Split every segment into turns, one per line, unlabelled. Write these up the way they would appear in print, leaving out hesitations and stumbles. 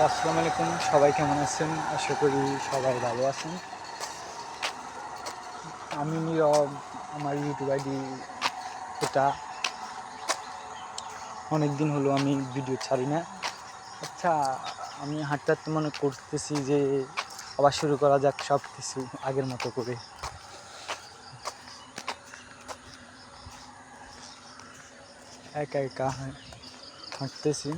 আসসালামু আলাইকুম, সবাই কেমন আছেন? আশা করি সবাই ভালো আছেন। আমি নীরব, আমার ইউটিউব আইডি এটা। অনেক দিন হলো আমি ভিডিও ছাড়ি না। আচ্ছা, আমি হাঁটতে হাঁটতে মনে করতেছি যে আবার শুরু করা যাক সব কিছু আগের মতো করে। একা একা হাঁটতেছি।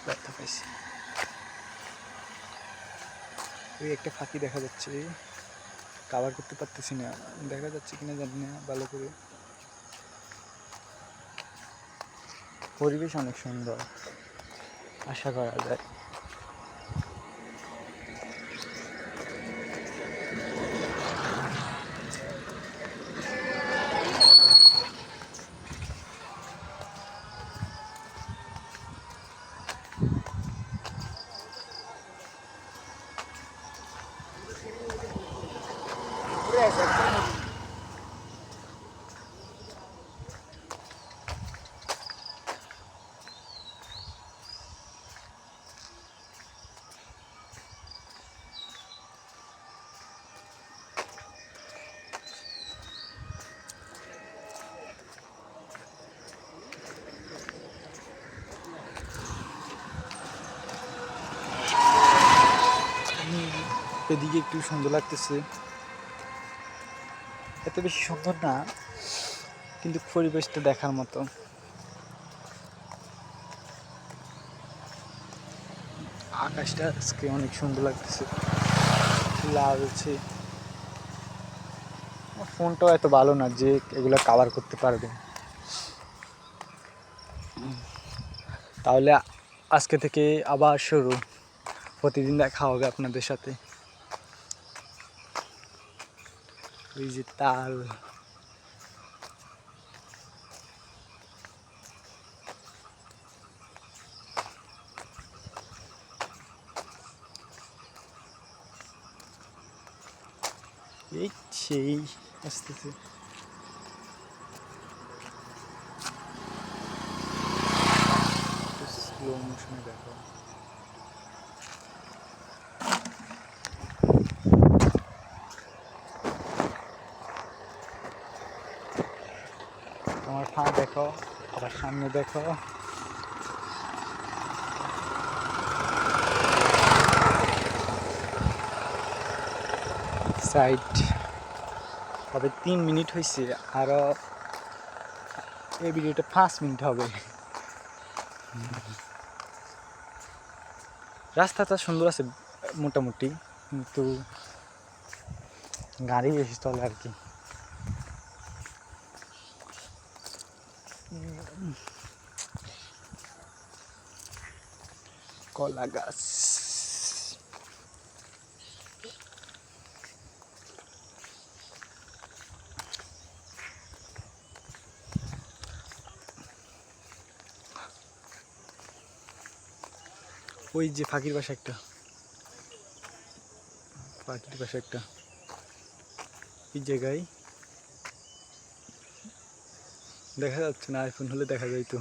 ব্যথা পাইছি। ওই একটা ফাঁকি দেখা যাচ্ছে, কাভার করতে পারতেছি না, দেখা যাচ্ছে কিনা জানি না ভালো করে। পরিবেশ অনেক সুন্দর, আশা করা যায়। এদিকে একটু সুন্দর লাগতেছে, এত বেশি সুন্দর না কিন্তু পরিবেশটা দেখার মতো। আকাশটা আজকে অনেক সুন্দর লাগতেছে, লাগছে। ফোনটাও এত ভালো না যে এগুলো কাভার করতে পারবে। তাহলে আজকে থেকে আবার শুরু, প্রতিদিন দেখা হবে আপনাদের সাথে। ওই যে তাল, এই সেই আসতেছে। স্লো মোশনে দেখো। তোমার পা দেখো, আবার সামনে দেখো। সাইড হবে 3 মিনিট হয়েছে, আরও এই ভিডিওটা 5 মিনিট হবে। রাস্তাটা সুন্দর আছে মোটামুটি, কিন্তু গাড়ি বেশি চলে আর কি। কলা গাছ, ওই যে ফাঁকির পাশে একটা, ফাঁকির পাশে একটা এই জায়গায় দেখা যাচ্ছে না, আইফোন হলে দেখা যাইতো।